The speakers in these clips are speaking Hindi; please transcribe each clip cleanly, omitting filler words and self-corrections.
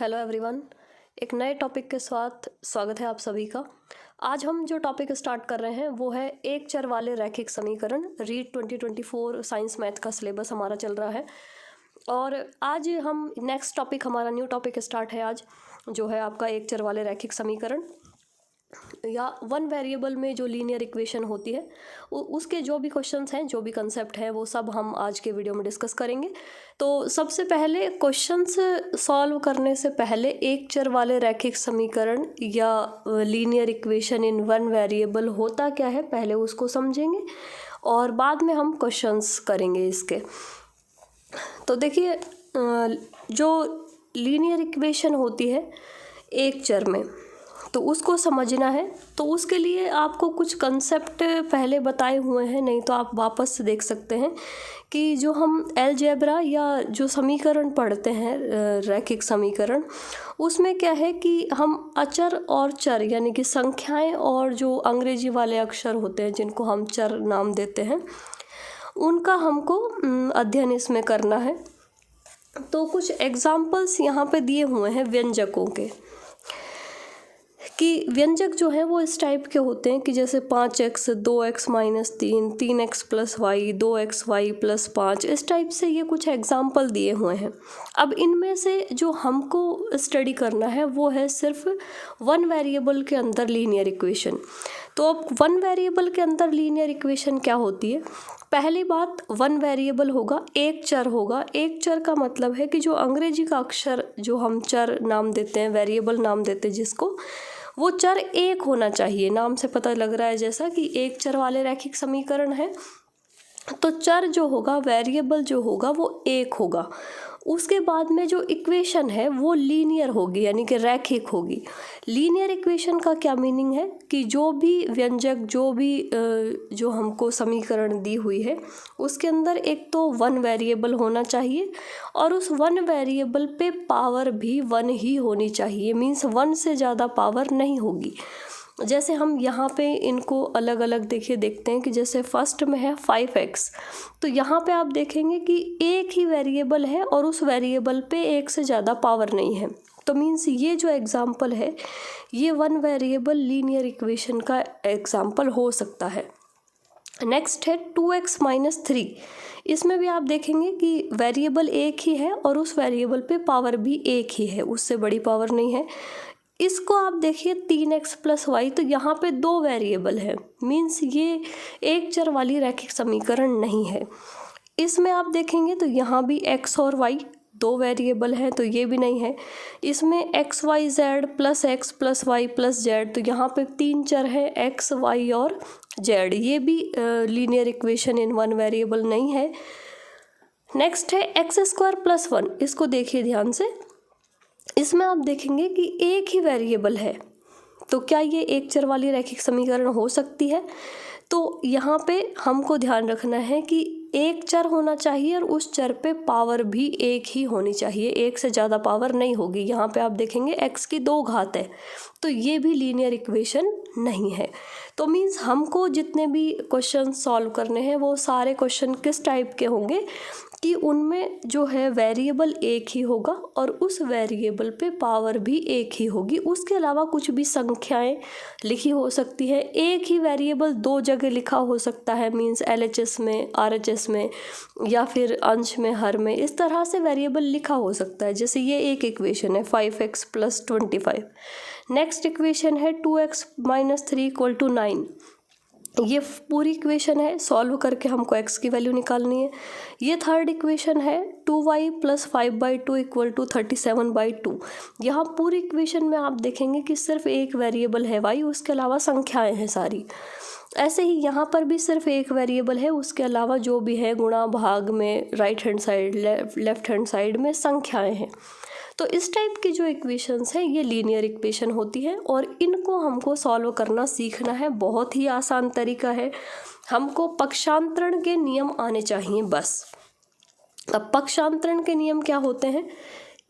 हेलो एवरीवन, एक नए टॉपिक के साथ स्वागत है आप सभी का। आज हम जो टॉपिक स्टार्ट कर रहे हैं वो है एक चर वाले रैखिक समीकरण। रीड 2024 साइंस मैथ का सिलेबस हमारा चल रहा है और आज हम नेक्स्ट टॉपिक, हमारा न्यू टॉपिक स्टार्ट है आज, जो है आपका एक चर वाले रैखिक समीकरण या वन वेरिएबल में जो लीनियर इक्वेशन होती है उसके जो भी क्वेश्चंस हैं, जो भी कंसेप्ट हैं, वो सब हम आज के वीडियो में डिस्कस करेंगे। तो सबसे पहले क्वेश्चंस सॉल्व करने से पहले एक चर वाले रैखिक समीकरण या linear equation in one variable होता क्या है, पहले उसको समझेंगे और बाद में हम क्वेश्चंस करेंगे इसके। तो देखिए, जो लीनियर इक्वेशन होती है एक चर में, तो उसको समझना है तो उसके लिए आपको कुछ कंसेप्ट पहले बताए हुए हैं, नहीं तो आप वापस से देख सकते हैं कि जो हम अलजेब्रा या जो समीकरण पढ़ते हैं रैखिक समीकरण, उसमें क्या है कि हम अचर और चर यानी कि संख्याएं और जो अंग्रेजी वाले अक्षर होते हैं जिनको हम चर नाम देते हैं, उनका हमको अध्ययन इसमें करना है। तो कुछ एग्जाम्पल्स यहाँ पे दिए हुए हैं व्यंजकों के, कि व्यंजक जो है वो इस टाइप के होते हैं कि जैसे 5x 2x - 3 3x + y 2xy + 5, इस टाइप से ये कुछ एग्जाम्पल दिए हुए हैं। अब इनमें से जो हमको स्टडी करना है वो है सिर्फ वन वेरिएबल के अंदर लीनियर इक्वेशन। तो अब वन वेरिएबल के अंदर लीनियर इक्वेशन क्या होती है? पहली बात, वन वेरिएबल होगा, एक चर होगा। एक चर का मतलब है कि जो अंग्रेजी का अक्षर जो हम चर नाम देते हैं, वेरिएबल नाम देते हैं जिसको, वो चर एक होना चाहिए। नाम से पता लग रहा है जैसा कि एक चर वाले रैखिक समीकरण है, तो चर जो होगा, वेरिएबल जो होगा वो एक होगा। उसके बाद में जो इक्वेशन है वो लीनियर होगी, यानी कि रैखिक होगी। लीनियर इक्वेशन का क्या मीनिंग है कि जो भी व्यंजक, जो भी जो हमको समीकरण दी हुई है उसके अंदर एक तो वन वेरिएबल होना चाहिए और उस वन वेरिएबल पे पावर भी वन ही होनी चाहिए। मीन्स वन से ज़्यादा पावर नहीं होगी। जैसे हम यहाँ पे इनको अलग अलग देखते हैं कि जैसे फर्स्ट में है 5x, तो यहाँ पे आप देखेंगे कि एक ही वेरिएबल है और उस वेरिएबल पे एक से ज़्यादा पावर नहीं है। तो मीन्स ये जो एग्जांपल है ये वन वेरिएबल लीनियर इक्वेशन का एग्जांपल हो सकता है। नेक्स्ट है 2x - 3। इसमें भी आप देखेंगे कि वेरिएबल एक ही है और उस वेरिएबल पे पावर भी एक ही है, उससे बड़ी पावर नहीं है। इसको आप देखिए 3x + y, तो यहाँ पे दो वेरिएबल है, मीन्स ये एक चर वाली रैखिक समीकरण नहीं है। इसमें आप देखेंगे तो यहाँ भी x और y दो वेरिएबल है, तो ये भी नहीं है। इसमें x y z + x + y + z, तो यहाँ पे तीन चर है x y और z, ये भी linear equation in one variable नहीं है। नेक्स्ट है x² + 1, इसको देखिए ध्यान से। इसमें आप देखेंगे कि एक ही वेरिएबल है, तो क्या ये एक चर वाली रैखिक समीकरण हो सकती है? तो यहाँ पे हमको ध्यान रखना है कि एक चर होना चाहिए और उस चर पे पावर भी एक ही होनी चाहिए, एक से ज़्यादा पावर नहीं होगी। यहाँ पे आप देखेंगे x की 2 घात है, तो ये भी लीनियर इक्वेशन नहीं है। तो मीन्स हमको जितने भी क्वेश्चन सॉल्व करने हैं वो सारे क्वेश्चन किस टाइप के होंगे कि उनमें जो है वेरिएबल एक ही होगा और उस वेरिएबल पे पावर भी एक ही होगी। उसके अलावा कुछ भी संख्याएं लिखी हो सकती है। एक ही वेरिएबल दो जगह लिखा हो सकता है, मींस LHS में, RHS में, या फिर अंश में, हर में, इस तरह से वेरिएबल लिखा हो सकता है। जैसे ये एक इक्वेशन है 5x + 25। नेक्स्ट इक्वेशन है 2x - 3 = 9। ये पूरी इक्वेशन है, सॉल्व करके हमको x की वैल्यू निकालनी है। ये थर्ड इक्वेशन है 2y + 5/2 = 37/2। यहाँ पूरी इक्वेशन में आप देखेंगे कि सिर्फ एक वेरिएबल है y, उसके अलावा संख्याएं हैं सारी। ऐसे ही यहाँ पर भी सिर्फ एक वेरिएबल है, उसके अलावा जो भी है गुणा भाग में, right hand side, left hand side में संख्याएं हैं। तो इस टाइप की जो इक्वेशंस हैं ये लीनियर इक्वेशन होती है और इनको हमको सॉल्व करना सीखना है। बहुत ही आसान तरीका है, हमको पक्षांतरण के नियम आने चाहिए बस। अब पक्षांतरण के नियम क्या होते हैं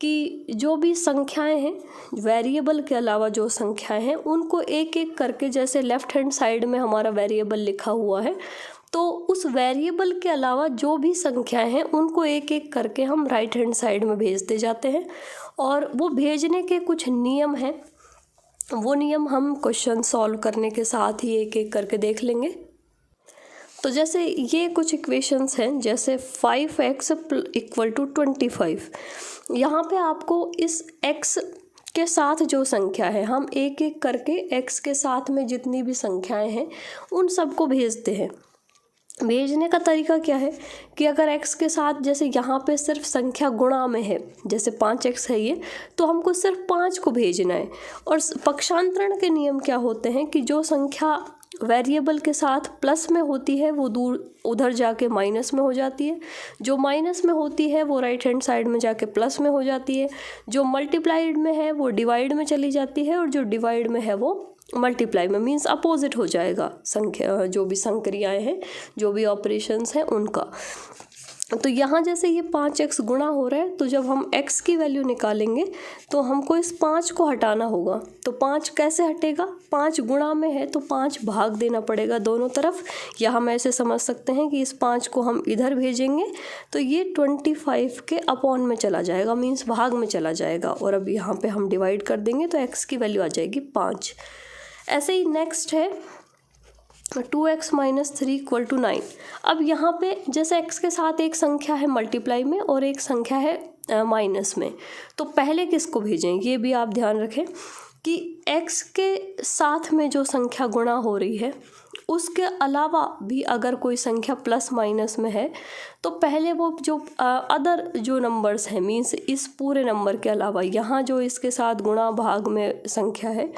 कि जो भी संख्याएं हैं, वेरिएबल के अलावा जो संख्याएं हैं, उनको एक एक करके, जैसे लेफ्ट हैंड साइड में हमारा वेरिएबल लिखा हुआ है तो उस वेरिएबल के अलावा जो भी संख्याएं हैं उनको एक एक करके हम राइट हैंड साइड में भेजते जाते हैं, और वो भेजने के कुछ नियम हैं, वो नियम हम क्वेश्चन सॉल्व करने के साथ ही एक एक करके देख लेंगे। तो जैसे ये कुछ इक्वेशंस हैं, जैसे 5x = 25। यहाँ पे आपको इस x के साथ जो संख्या है, हम एक एक करके x के साथ में जितनी भी संख्याएं हैं उन सबको भेजते हैं। भेजने का तरीका क्या है कि अगर x के साथ, जैसे यहाँ पे सिर्फ संख्या गुणा में है, जैसे 5x है ये, तो हमको सिर्फ 5 को भेजना है। और पक्षांतरण के नियम क्या होते हैं कि जो संख्या वेरिएबल के साथ प्लस में होती है वो दूर उधर जाके माइनस में हो जाती है, जो माइनस में होती है वो राइट हैंड साइड में जाके प्लस में हो जाती है, जो मल्टीप्लाइड में है वो डिवाइड में चली जाती है, और जो डिवाइड में है वो मल्टीप्लाई में, मीन्स अपोजिट हो जाएगा संख्या, जो भी संक्रियाएं हैं, जो भी ऑपरेशंस हैं उनका। तो यहाँ जैसे ये 5x गुणा हो रहा है, तो जब हम x की वैल्यू निकालेंगे तो हमको इस 5 को हटाना होगा। तो 5 कैसे हटेगा, 5 गुणा में है तो 5 भाग देना पड़ेगा दोनों तरफ, या हम ऐसे समझ सकते हैं कि इस 5 को हम इधर भेजेंगे तो ये 25 के अपॉन में चला जाएगा, मीन्स भाग में चला जाएगा, और अब यहाँ पे हम डिवाइड कर देंगे तो x की वैल्यू आ जाएगी 5। ऐसे ही नेक्स्ट है 2x - 3 = 9। अब यहाँ पे जैसे x के साथ एक संख्या है मल्टीप्लाई में और एक संख्या है माइनस में, तो पहले किसको भेजें ये भी आप ध्यान रखें कि x के साथ में जो संख्या गुणा हो रही है उसके अलावा भी अगर कोई संख्या प्लस माइनस में है तो पहले वो जो अदर जो नंबर्स हैं, मीन्स इस पूरे नंबर के अलावा यहाँ जो इसके साथ गुणा भाग में संख्या है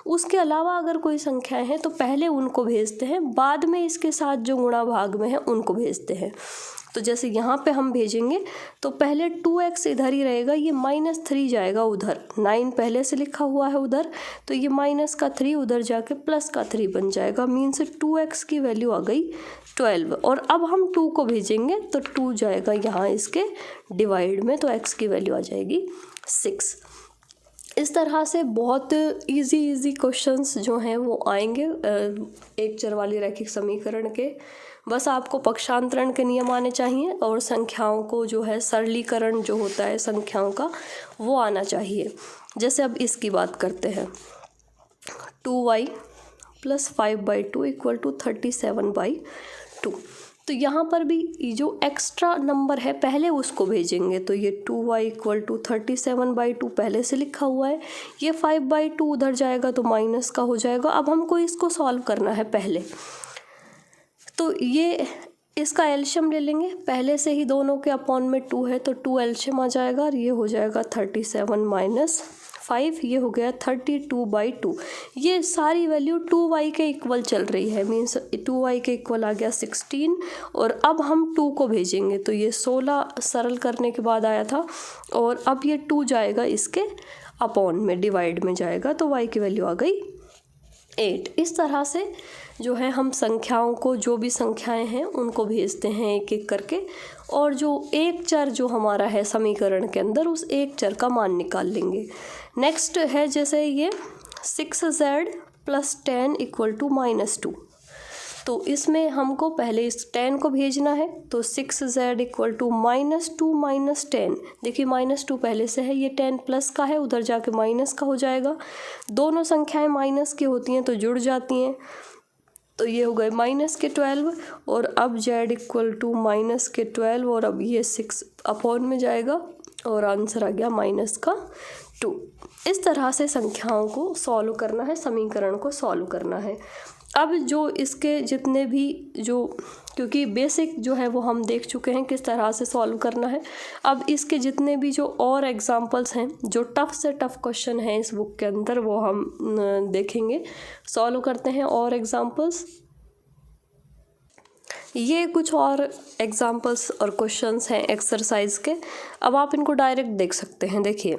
उसके अलावा अगर कोई संख्याएं हैं तो पहले उनको भेजते हैं, बाद में इसके साथ जो गुणा भाग में है उनको भेजते हैं। तो जैसे यहाँ पे हम भेजेंगे तो पहले 2x इधर ही रहेगा, ये -3 जाएगा उधर, 9 पहले से लिखा हुआ है उधर, तो ये -3 उधर जाके +3 बन जाएगा, मीन्स 2x की वैल्यू आ गई 12। और अब हम 2 को भेजेंगे तो 2 जाएगा यहाँ इसके डिवाइड में, तो x की वैल्यू आ जाएगी 6। इस तरह से बहुत इजी क्वेश्चंस जो हैं वो आएंगे एक चर वाली रैखिक समीकरण के। बस आपको पक्षांतरण के नियम आने चाहिए और संख्याओं को जो है सरलीकरण जो होता है संख्याओं का वो आना चाहिए। जैसे अब इसकी बात करते हैं, 2y + 5/2 = 37/2। तो यहाँ पर भी जो एक्स्ट्रा नंबर है पहले उसको भेजेंगे, तो ये 2y = 37/2 पहले से लिखा हुआ है, ये 5/2 उधर जाएगा तो माइनस का हो जाएगा। अब हमको इसको सॉल्व करना है पहले, तो ये इसका एलशियम ले लेंगे, पहले से ही दोनों के अपॉन में 2 है तो 2 एलशियम आ जाएगा और ये हो जाएगा 37 - 5, ये हो गया 32/2। ये सारी वैल्यू 2y के इक्वल चल रही है, मीन्स 2y के इक्वल आ गया 16। और अब हम 2 को भेजेंगे तो ये 16 सरल करने के बाद आया था, और अब ये 2 जाएगा इसके अपॉन में, डिवाइड में जाएगा, तो y की वैल्यू आ गई 8। इस तरह से जो है हम संख्याओं को, जो भी संख्याएं हैं उनको भेजते हैं एक एक करके, और जो एक चर जो हमारा है समीकरण के अंदर उस एक चर का मान निकाल लेंगे। नेक्स्ट है जैसे ये 6z + 10 = -2। तो इसमें हमको पहले इस 10 को भेजना है, तो 6z = -2 - 10। देखिए -2 पहले से है, ये 10 प्लस का है, उधर जाके माइनस का हो जाएगा। दोनों संख्याएं माइनस की होती हैं तो जुड़ जाती हैं, तो ये हो गए -12। और अब z = -12, और अब ये 6 अपॉन में जाएगा और आंसर आ गया -2। इस तरह से संख्याओं को सॉल्व करना है, समीकरण को सॉल्व करना है। अब जो इसके जितने भी जो, क्योंकि बेसिक जो है वो हम देख चुके हैं किस तरह से सॉल्व करना है, अब इसके जितने भी जो और एग्जांपल्स हैं, जो टफ़ से टफ़ क्वेश्चन हैं इस बुक के अंदर, वो हम देखेंगे। सॉल्व करते हैं और एग्जांपल्स। ये कुछ और एग्जांपल्स और क्वेश्चंस हैं एक्सरसाइज के, अब आप इनको डायरेक्ट देख सकते हैं। देखिए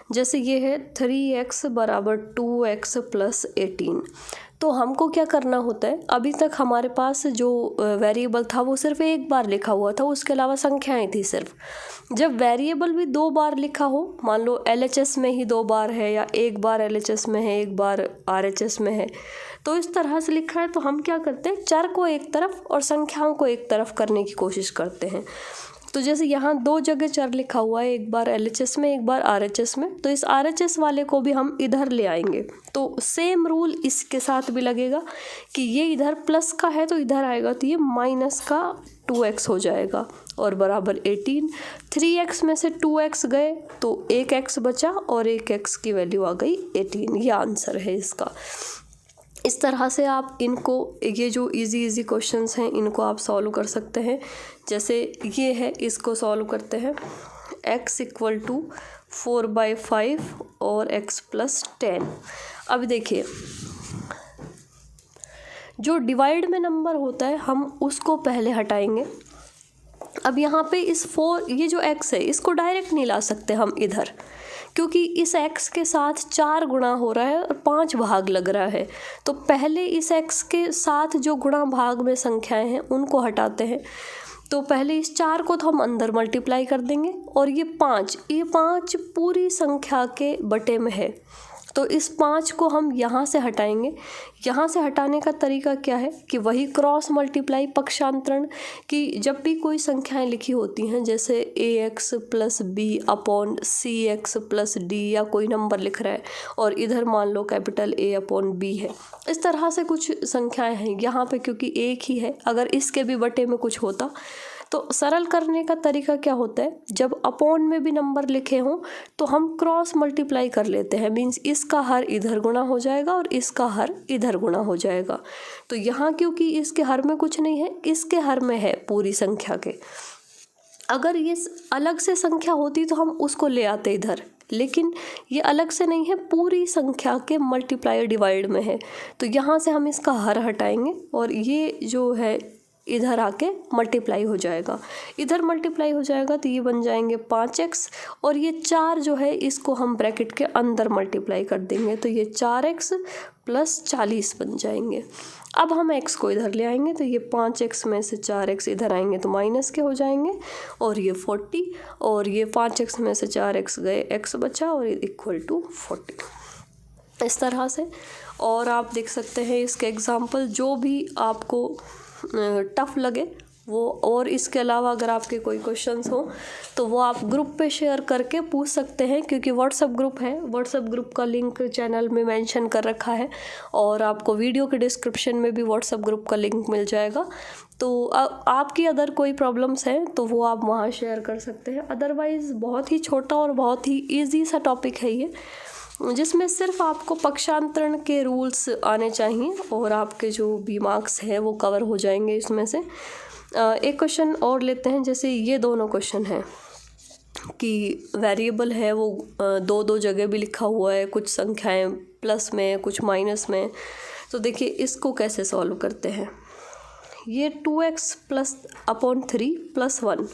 जैसे ये है 3x बराबर 2x प्लस 18। तो हमको क्या करना होता है, अभी तक हमारे पास जो वेरिएबल था वो सिर्फ एक बार लिखा हुआ था, उसके अलावा संख्याएं थी सिर्फ। जब वेरिएबल भी 2 बार लिखा हो, मान लो LHS में ही 2 बार है या एक बार LHS में है एक बार RHS में है, तो इस तरह से लिखा है, तो हम क्या करते हैं, चर को एक तरफ और संख्याओं को एक तरफ करने की कोशिश करते हैं। तो जैसे यहाँ 2 जगह चर लिखा हुआ है, एक बार LHS में एक बार RHS में, तो इस RHS वाले को भी हम इधर ले आएंगे। तो सेम रूल इसके साथ भी लगेगा कि ये इधर प्लस का है तो इधर आएगा तो ये माइनस का 2x हो जाएगा और बराबर 18। 3x में से 2x गए तो 1x बचा और 1x की वैल्यू आ गई 18। ये आंसर है इसका। इस तरह से आप इनको, ये जो इजी क्वेश्चंस हैं इनको आप सॉल्व कर सकते हैं। जैसे ये है, इसको सॉल्व करते हैं। x इक्वल टू 4/5 और x प्लस 10। अब देखिए, जो डिवाइड में नंबर होता है हम उसको पहले हटाएंगे। अब यहाँ पे इस 4, ये जो x है इसको डायरेक्ट नहीं ला सकते हम इधर, क्योंकि इस x के साथ 4 गुणा हो रहा है और 5 भाग लग रहा है। तो पहले इस x के साथ जो गुणा भाग में संख्याएं हैं उनको हटाते हैं। तो पहले इस 4 को तो हम अंदर मल्टीप्लाई कर देंगे और ये 5 पूरी संख्या के बटे में है, तो इस 5 को हम यहाँ से हटाएंगे। यहाँ से हटाने का तरीका क्या है कि वही क्रॉस मल्टीप्लाई, पक्षांतरण, कि जब भी कोई संख्याएं लिखी होती हैं जैसे ax plus b upon cx plus d, या कोई नंबर लिख रहा है और इधर मान लो कैपिटल A अपॉन b है, इस तरह से कुछ संख्याएं हैं यहाँ पे, क्योंकि एक ही है, अगर इसके भी बटे में कुछ होता तो सरल करने का तरीका क्या होता है, जब अपॉन में भी नंबर लिखे हों तो हम क्रॉस मल्टीप्लाई कर लेते हैं। मीन्स इसका हर इधर गुणा हो जाएगा और इसका हर इधर गुणा हो जाएगा। तो यहाँ क्योंकि इसके हर में कुछ नहीं है, इसके हर में है पूरी संख्या के। अगर ये अलग से संख्या होती तो हम उसको ले आते इधर, लेकिन ये अलग से नहीं है, पूरी संख्या के मल्टीप्लाई डिवाइड में है। तो यहाँ से हम इसका हर हटाएंगे और ये जो है इधर आके मल्टीप्लाई हो जाएगा, इधर मल्टीप्लाई हो जाएगा तो ये बन जाएंगे 5x, और ये 4 जो है इसको हम ब्रैकेट के अंदर मल्टीप्लाई कर देंगे तो ये 4x प्लस 40 बन जाएंगे। अब हम x को इधर ले आएंगे तो ये 5x में से 4x इधर आएंगे तो माइनस के हो जाएंगे और ये 40, और ये 5x में से 4x गए, x बचा और इक्वल टू 40। इस तरह से और आप देख सकते हैं इसके एग्जाम्पल, जो भी आपको टफ लगे वो, और इसके अलावा अगर आपके कोई क्वेश्चंस हो तो वो आप ग्रुप पे शेयर करके पूछ सकते हैं, क्योंकि व्हाट्सएप ग्रुप है। व्हाट्सएप ग्रुप का लिंक चैनल में मेंशन कर रखा है और आपको वीडियो के डिस्क्रिप्शन में भी व्हाट्सएप ग्रुप का लिंक मिल जाएगा। तो आपकी अदर कोई प्रॉब्लम्स हैं तो वो आप वहाँ शेयर कर सकते हैं। अदरवाइज़ बहुत ही छोटा और बहुत ही ईजी सा टॉपिक है ये, जिसमें सिर्फ आपको पक्षांतरण के रूल्स आने चाहिए और आपके जो भी मार्क्स हैं वो कवर हो जाएंगे इसमें से। एक क्वेश्चन और लेते हैं। जैसे ये दोनों क्वेश्चन हैं कि वेरिएबल है वो 2 जगह भी लिखा हुआ है, कुछ संख्याएं प्लस में कुछ माइनस में। तो देखिए इसको कैसे सॉल्व करते हैं। ये 2x plus upon 3 plus 1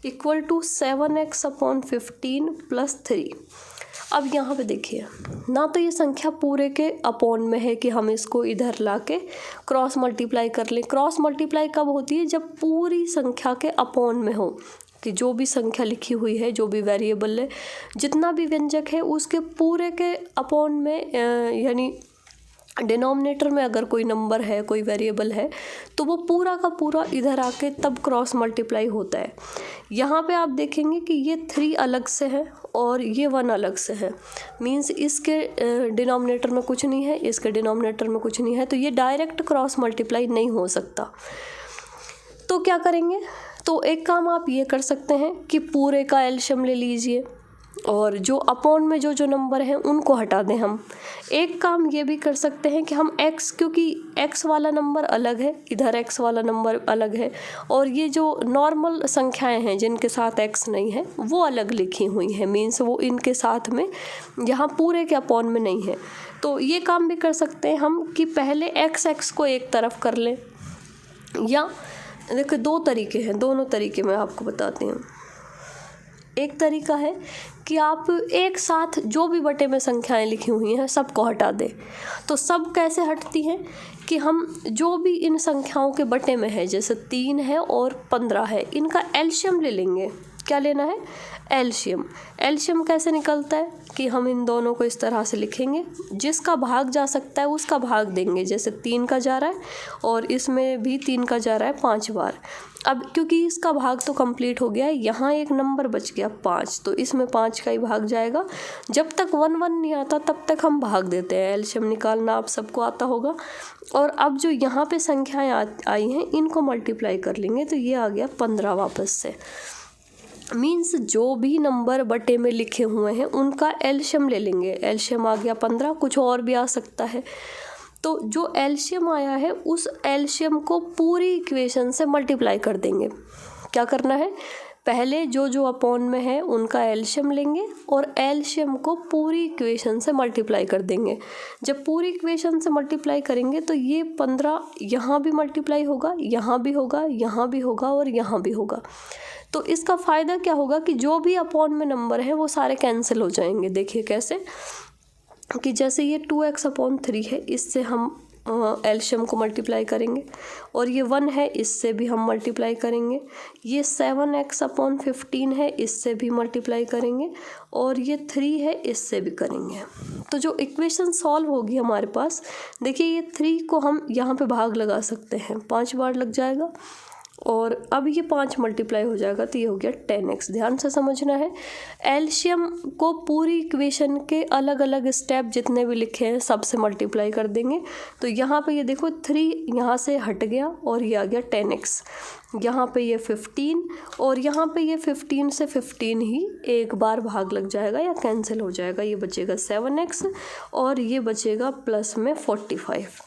equal to 7x upon 15 plus 3। अब यहाँ पे देखिए, ना तो ये संख्या पूरे के अपॉन में है कि हम इसको इधर लाके क्रॉस मल्टीप्लाई कर लें। क्रॉस मल्टीप्लाई कब होती है, जब पूरी संख्या के अपॉन में हो, कि जो भी संख्या लिखी हुई है, जो भी वेरिएबल है, जितना भी व्यंजक है उसके पूरे के अपॉन में, यानी डिनोमिनेटर में अगर कोई नंबर है, कोई वेरिएबल है, तो वो पूरा का पूरा इधर आके तब क्रॉस मल्टीप्लाई होता है। यहाँ पे आप देखेंगे कि ये 3 अलग से है और ये 1 अलग से है। मींस इसके डिनोमिनेटर में कुछ नहीं है, इसके डिनोमिनेटर में कुछ नहीं है, तो ये डायरेक्ट क्रॉस मल्टीप्लाई नहीं हो सकता। तो क्या करेंगे, तो एक काम आप ये कर सकते हैं कि पूरे का एलशियम ले लीजिए और जो अपॉन में जो नंबर हैं उनको हटा दें हम। एक काम ये भी कर सकते हैं कि हम x, क्योंकि x वाला नंबर अलग है, इधर x वाला नंबर अलग है, और ये जो नॉर्मल संख्याएं हैं जिनके साथ x नहीं है वो अलग लिखी हुई हैं। मीन्स वो इनके साथ में यहाँ पूरे के अपॉन में नहीं है। तो ये काम भी कर सकते हैं हम कि पहले x को एक तरफ कर लें, या देखो 2 तरीके हैं, दोनों तरीके मैं आपको बताती हूँ। एक तरीका है कि आप एक साथ जो भी बटे में संख्याएं लिखी हुई हैं सबको हटा दें। तो सब कैसे हटती हैं कि हम जो भी इन संख्याओं के बटे में है, जैसे 3 है और 15 है, इनका एलसीएम ले लेंगे। क्या लेना है? एलसीएम। एलसीएम कैसे निकलता है कि हम इन दोनों को इस तरह से लिखेंगे, जिसका भाग जा सकता है उसका भाग देंगे। जैसे 3 का जा रहा है और इसमें भी 3 का जा रहा है 5 बार। अब क्योंकि इसका भाग तो कंप्लीट हो गया है, यहाँ एक नंबर बच गया 5, तो इसमें 5 का ही भाग जाएगा। जब तक 1 1 नहीं आता तब तक हम भाग देते हैं। एलसीएम निकालना आप सबको आता होगा। और अब जो यहाँ पे संख्याएं आई हैं इनको मल्टीप्लाई कर लेंगे तो ये आ गया 15 वापस से। मीन्स जो भी नंबर बटे में लिखे हुए हैं उनका एलसीएम ले लेंगे। एलसीएम आ गया 15, कुछ और भी आ सकता है। तो जो एलसीएम आया है उस एलसीएम को पूरी इक्वेशन से मल्टीप्लाई कर देंगे। क्या करना है? पहले जो जो अपॉन में है उनका एलसीएम लेंगे और एलसीएम को पूरी इक्वेशन से मल्टीप्लाई कर देंगे। जब पूरी इक्वेशन से मल्टीप्लाई करेंगे तो ये 15 यहाँ भी मल्टीप्लाई होगा, यहाँ भी होगा, यहाँ भी होगा और यहाँ भी होगा। तो इसका फ़ायदा क्या होगा कि जो भी अपॉन में नंबर है वो सारे कैंसिल हो जाएंगे। देखिए कैसे कि जैसे ये 2x/3 है, इससे हम एलसीएम को मल्टीप्लाई करेंगे और ये 1 है, इससे भी हम मल्टीप्लाई करेंगे। ये 7x/15 है, इससे भी मल्टीप्लाई करेंगे और ये 3 है, इससे भी करेंगे। तो जो इक्वेशन सॉल्व होगी हमारे पास, देखिए ये 3 को हम यहाँ पे भाग लगा सकते हैं, 5 बार लग जाएगा और अब ये 5 मल्टीप्लाई हो जाएगा तो ये हो गया 10x। ध्यान से समझना है। एलसीएम को पूरी इक्वेशन के अलग अलग स्टेप जितने भी लिखे हैं सबसे मल्टीप्लाई कर देंगे। तो यहाँ पे ये देखो 3 यहाँ से हट गया और ये आ गया 10x। यहाँ पे ये 15 और यहाँ पे ये 15 से 15 ही एक बार भाग लग जाएगा या कैंसिल हो जाएगा। ये बचेगा 7x और ये बचेगा प्लस में 45।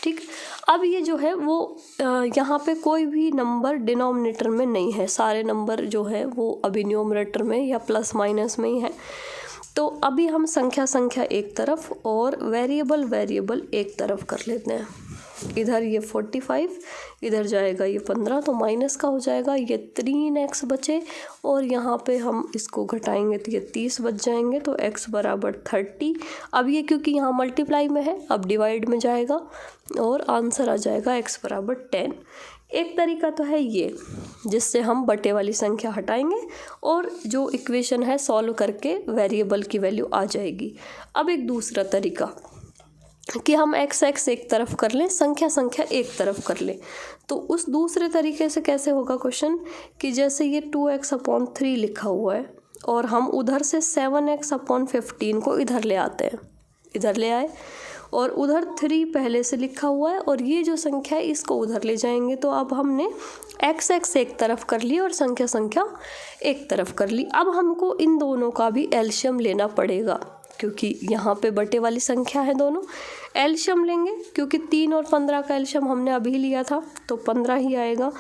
ठीक। अब ये जो है वो यहाँ पे कोई भी नंबर डिनोमिनेटर में नहीं है, सारे नंबर जो है वो अभी न्यूमरेटर में या प्लस माइनस में ही है। तो अभी हम संख्या एक तरफ और वेरिएबल एक तरफ कर लेते हैं। इधर ये 45, इधर जाएगा ये 15, तो माइनस का हो जाएगा। ये 3x बचे और यहाँ पे हम इसको घटाएंगे तो ये 30 बच जाएंगे, तो x बराबर 30। अब ये क्योंकि यहाँ मल्टीप्लाई में है अब डिवाइड में जाएगा और आंसर आ जाएगा x बराबर 10। एक तरीका तो है ये, जिससे हम बटे वाली संख्या हटाएंगे और जो इक्वेशन है सॉल्व करके वेरिएबल की वैल्यू आ जाएगी। अब एक दूसरा तरीका कि हम x एक तरफ कर लें, संख्या एक तरफ कर लें। तो उस दूसरे तरीके से कैसे होगा क्वेश्चन कि जैसे ये 2x/3 लिखा हुआ है और हम उधर से 7x/15 को इधर ले आते हैं, इधर ले आए और उधर 3 पहले से लिखा हुआ है और ये जो संख्या है इसको उधर ले जाएंगे। तो अब हमने x एक तरफ कर ली और संख्या एक तरफ कर ली। अब हमको इन दोनों का भी एलसीएम लेना पड़ेगा क्योंकि यहाँ पे बटे वाली संख्या है दोनों। एलसीएम लेंगे क्योंकि 3 और 15 का एलसीएम हमने अभी लिया था तो 15 ही आएगा।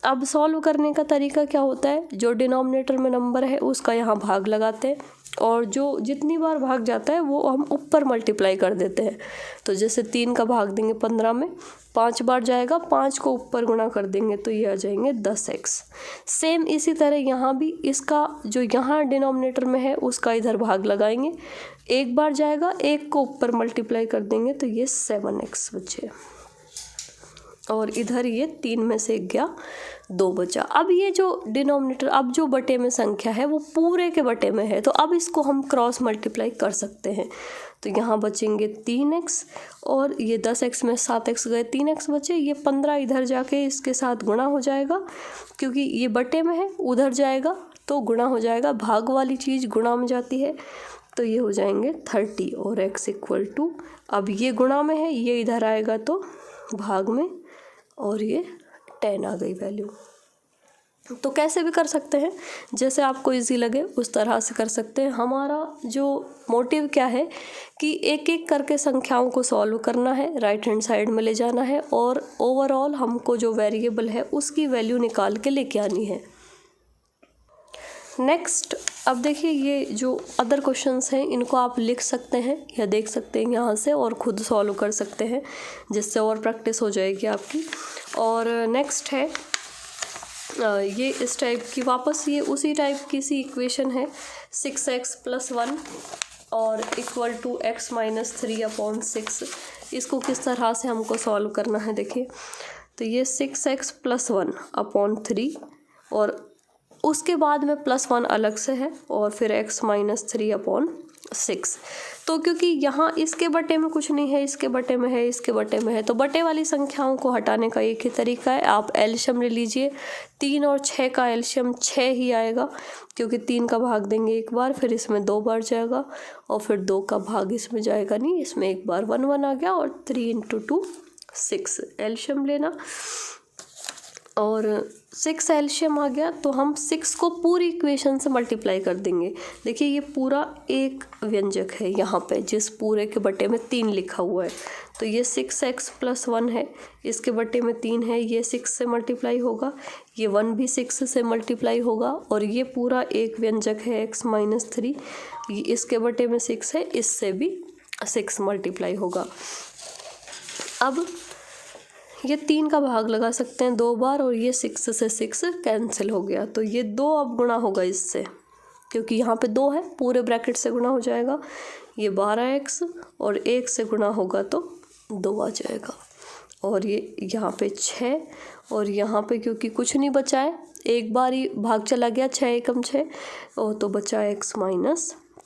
अब सॉल्व करने का तरीका क्या होता है, जो डिनोमिनेटर में नंबर है उसका यहाँ भाग लगाते हैं और जो जितनी बार भाग जाता है वो हम ऊपर मल्टीप्लाई कर देते हैं। तो जैसे 3 का भाग देंगे 15 में, 5 बार जाएगा, 5 को ऊपर गुणा कर देंगे तो ये आ जाएंगे 10x। सेम इसी तरह यहाँ भी इसका जो यहाँ डिनोमिनेटर में है उसका इधर भाग लगाएंगे, एक बार जाएगा, 1 को ऊपर मल्टीप्लाई कर देंगे तो ये 7x बचे और इधर ये 3 में से 1 गया, 2 बचा। अब ये जो डिनोमिनेटर अब जो बटे में संख्या है वो पूरे के बटे में है, तो अब इसको हम क्रॉस मल्टीप्लाई कर सकते हैं। तो यहाँ बचेंगे 3x और ये 10x में 7x गए, 3x बचे। ये 15 इधर जाके इसके साथ गुणा हो जाएगा क्योंकि ये बटे में है, उधर जाएगा तो गुणा हो जाएगा। भाग वाली चीज़ गुणा में जाती है तो ये हो जाएंगे 30 और x इक्वल टू, अब ये गुणा में है, ये इधर आएगा तो भाग में और ये 10 आ गई वैल्यू। तो कैसे भी कर सकते हैं, जैसे आपको इजी लगे उस तरह से कर सकते हैं। हमारा जो मोटिव क्या है कि एक एक करके संख्याओं को सॉल्व करना है, राइट हैंड साइड में ले जाना है और ओवरऑल हमको जो वेरिएबल है उसकी वैल्यू निकाल के लेके आनी है। नेक्स्ट, अब देखिए ये जो अदर क्वेश्चंस हैं इनको आप लिख सकते हैं या देख सकते हैं यहाँ से और ख़ुद सॉल्व कर सकते हैं, जिससे और प्रैक्टिस हो जाएगी आपकी। और नेक्स्ट है ये इस टाइप की वापस ये उसी टाइप की सी इक्वेशन है 6x + 1 और इक्वल टू x - 3/6। इसको किस तरह से हमको सॉल्व करना है देखिए। तो ये 6x + 1/3 और उसके बाद में +1 अलग से है और फिर x - 3/6। तो क्योंकि यहाँ इसके बटे में कुछ नहीं है, इसके बटे में है, इसके बटे में है, तो बटे वाली संख्याओं को हटाने का एक ही तरीका है, आप एलशियम ले लीजिए। 3 और 6 का एलशियम 6 ही आएगा, क्योंकि 3 का भाग देंगे एक बार, फिर इसमें 2 बार जाएगा और फिर 2 का भाग इसमें जाएगा नहीं, इसमें एक बार 1 1 आ गया और 3 × 2 6 एलशियम लेना और 6 एलशियम आ गया तो हम 6 को पूरी इक्वेशन से मल्टीप्लाई कर देंगे। देखिए ये पूरा एक व्यंजक है यहाँ पे, जिस पूरे के बटे में 3 लिखा हुआ है। तो ये 6x + 1 है, इसके बटे में 3 है, ये 6 से मल्टीप्लाई होगा, ये 1 भी 6 से मल्टीप्लाई होगा और ये पूरा एक व्यंजक है x - 3, इसके बटे में 6 है, इससे भी 6 मल्टीप्लाई होगा। अब ये 3 का भाग लगा सकते हैं 2 बार और ये 6 से 6 कैंसिल हो गया, तो ये 2 अब गुणा होगा इससे, क्योंकि यहाँ पे 2 है, पूरे ब्रैकेट से गुणा हो जाएगा। ये 12x और 1 से गुणा होगा तो 2 आ जाएगा और ये यहाँ पे 6 और यहाँ पे क्योंकि कुछ नहीं बचा है, एक बार ही भाग चला गया, 6 एकम 6 और तो बचा x -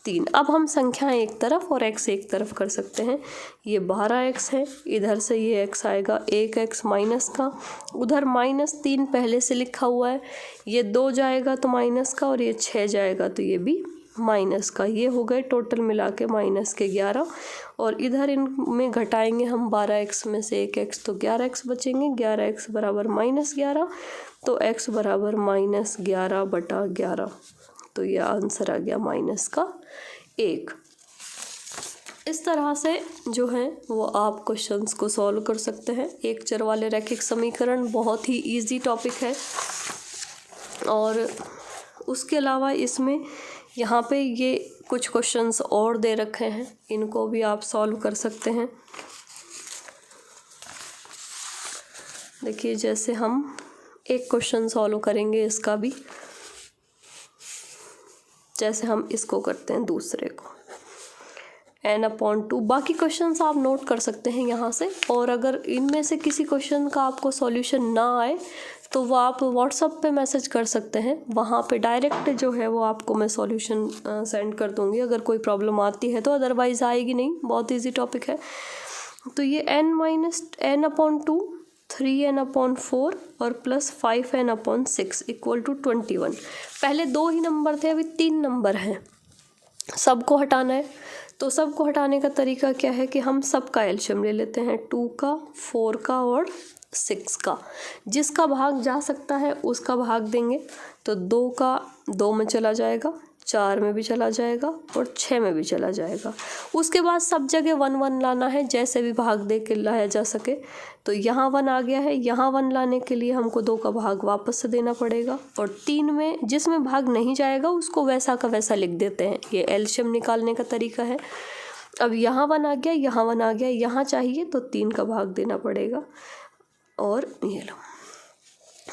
3। अब हम संख्याएं एक तरफ और x एक तरफ कर सकते हैं। ये 12x है, इधर से ये x आएगा 1x माइनस का, उधर -3 पहले से लिखा हुआ है, ये 2 जाएगा तो माइनस का और ये 6 जाएगा तो ये भी माइनस का। ये हो गए टोटल मिला के -11 और इधर इनमें घटाएंगे हम 12x में से 1x तो 11x बचेंगे, 11x बराबर -11 तो x बराबर -11/11, तो ये आंसर आ गया -1। इस तरह से जो है वो आप क्वेश्चंस को सॉल्व कर सकते हैं। एक चर वाले रैखिक समीकरण बहुत ही इजी टॉपिक है और उसके अलावा इसमें यहाँ पे ये कुछ क्वेश्चंस और दे रखे हैं, इनको भी आप सॉल्व कर सकते हैं। देखिए जैसे हम एक क्वेश्चन सॉल्व करेंगे इसका भी, जैसे हम इसको करते हैं दूसरे को n/2। बाकी क्वेश्चंस आप नोट कर सकते हैं यहाँ से, और अगर इनमें से किसी क्वेश्चन का आपको सॉल्यूशन ना आए तो वो आप व्हाट्सएप पे मैसेज कर सकते हैं, वहाँ पे डायरेक्ट जो है वो आपको मैं सॉल्यूशन सेंड कर दूँगी अगर कोई प्रॉब्लम आती है तो, अदरवाइज़ आएगी नहीं, बहुत ईजी टॉपिक है। तो ये n/2 3n/4 और +5n/6 इक्वल टू 21। पहले 2 ही नंबर थे, अभी 3 नंबर हैं, सबको हटाना है। तो सबको हटाने का तरीका क्या है कि हम सबका एलशियम ले लेते हैं, 2 का, 4 का और 6 का। जिसका भाग जा सकता है उसका भाग देंगे, तो 2 का 2 में चला जाएगा, 4 में भी चला जाएगा और 6 में भी चला जाएगा। उसके बाद सब जगह 1 1 लाना है, जैसे भी भाग दे के लाया जा सके। तो यहाँ 1 आ गया है, यहाँ 1 लाने के लिए हमको 2 का भाग वापस से देना पड़ेगा और 3 में जिसमें भाग नहीं जाएगा उसको वैसा का वैसा लिख देते हैं। ये एलशियम निकालने का तरीका है। अब यहाँ 1 आ गया, यहाँ 1 आ गया, यहाँ चाहिए तो 3 का भाग देना पड़ेगा और ये लो।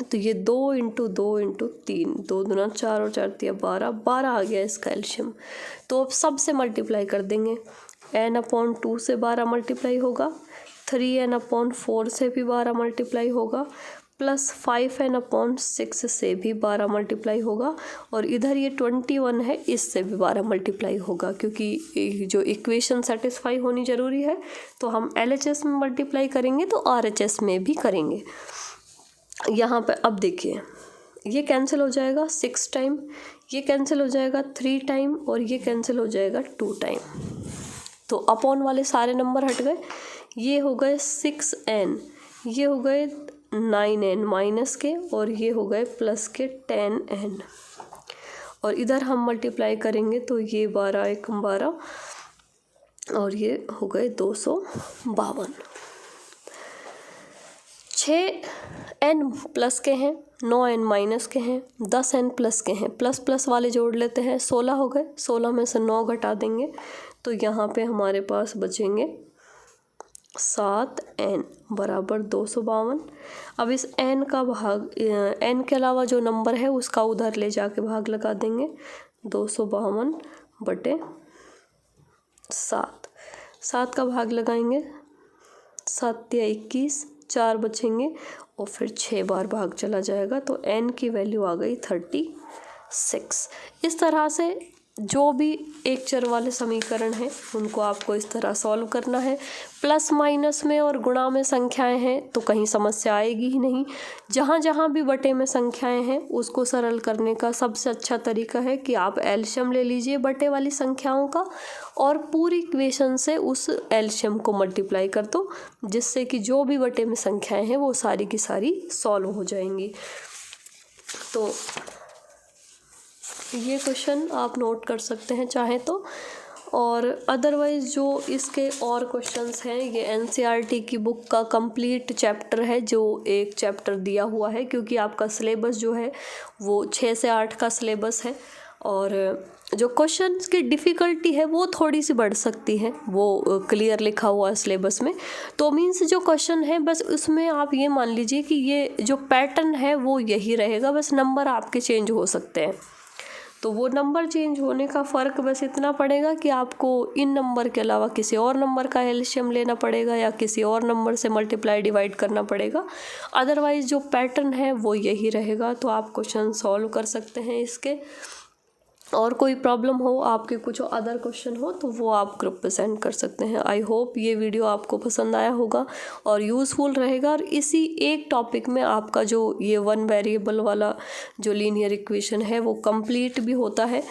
तो ये 2 × 2 × 3, 2 दूना 4 और 4 तिया 12 आ गया इसका एलशियम। तो अब सब से मल्टीप्लाई कर देंगे, n/2 से 12 मल्टीप्लाई होगा, 3n/4 से भी 12 मल्टीप्लाई होगा, +5n/6 से भी 12 मल्टीप्लाई होगा और इधर ये 21 है, इससे भी 12 मल्टीप्लाई होगा, क्योंकि जो इक्वेशन सेटिस्फाई होनी ज़रूरी है। तो हम LHS में मल्टीप्लाई करेंगे तो RHS में भी करेंगे। यहाँ पे अब देखिए ये कैंसिल हो जाएगा 6 टाइम, ये कैंसिल हो जाएगा 3 टाइम और ये कैंसिल हो जाएगा 2 टाइम। तो अपॉन वाले सारे नंबर हट गए, ये हो गए 6n, ये हो गए 9n माइनस के और ये हो गए प्लस के 10n और इधर हम मल्टीप्लाई करेंगे तो ये 12 × 12 और ये हो गए 252। 6n प्लस के हैं, 9n माइनस के हैं, 10n प्लस के हैं, प्लस प्लस वाले जोड़ लेते हैं, 16 हो गए, 16 में से 9 घटा देंगे तो यहाँ पे हमारे पास बचेंगे 7n बराबर 252। अब इस n का भाग n के अलावा जो नंबर है उसका उधर ले जाके भाग लगा देंगे। 252/7। 7 का भाग लगाएंगे, 7 या 21, 4 बचेंगे और फिर 6 बार भाग चला जाएगा, तो n की वैल्यू आ गई 36। इस तरह से जो भी एक चर वाले समीकरण हैं उनको आपको इस तरह सॉल्व करना है। प्लस माइनस में और गुणा में संख्याएं हैं तो कहीं समस्या आएगी ही नहीं। जहाँ जहाँ भी बटे में संख्याएं हैं उसको सरल करने का सबसे अच्छा तरीका है कि आप एलशियम ले लीजिए बटे वाली संख्याओं का और पूरी इक्वेशन से उस एलशियम को मल्टीप्लाई कर दो, जिससे कि जो भी बटे में संख्याएं हैं वो सारी की सारी सॉल्व हो जाएंगी। तो ये क्वेश्चन आप नोट कर सकते हैं चाहे तो, और अदरवाइज़ जो इसके और क्वेश्चंस हैं ये एनसीईआरटी की बुक का कंप्लीट चैप्टर है, जो एक चैप्टर दिया हुआ है, क्योंकि आपका सिलेबस जो है वो 6 से 8 का सिलेबस है और जो क्वेश्चंस की डिफ़िकल्टी है वो थोड़ी सी बढ़ सकती है, वो क्लियर लिखा हुआ है सिलेबस में। तो मीन्स जो क्वेश्चन है बस उसमें आप ये मान लीजिए कि ये जो पैटर्न है वो यही रहेगा, बस नंबर आपके चेंज हो सकते हैं। तो वो नंबर चेंज होने का फ़र्क बस इतना पड़ेगा कि आपको इन नंबर के अलावा किसी और नंबर का एलशियम लेना पड़ेगा या किसी और नंबर से मल्टीप्लाई डिवाइड करना पड़ेगा। अदरवाइज़ जो पैटर्न है वो यही रहेगा। तो आप क्वेश्चन सॉल्व कर सकते हैं इसके, और कोई प्रॉब्लम हो, आपके कुछ अदर क्वेश्चन हो तो वो आप ग्रुप पे सेंड कर सकते हैं। आई होप ये वीडियो आपको पसंद आया होगा और यूज़फुल रहेगा, और इसी एक टॉपिक में आपका जो ये 1 वेरिएबल वाला जो लीनियर इक्वेशन है वो कंप्लीट भी होता है।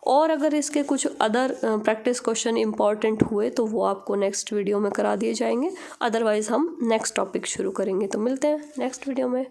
और अगर इसके कुछ अदर प्रैक्टिस क्वेश्चन इंपॉर्टेंट हुए तो वो आपको नेक्स्ट वीडियो में करा दिए जाएंगे। अदरवाइज़ हम नेक्स्ट टॉपिक शुरू करेंगे। तो मिलते हैं नेक्स्ट वीडियो में।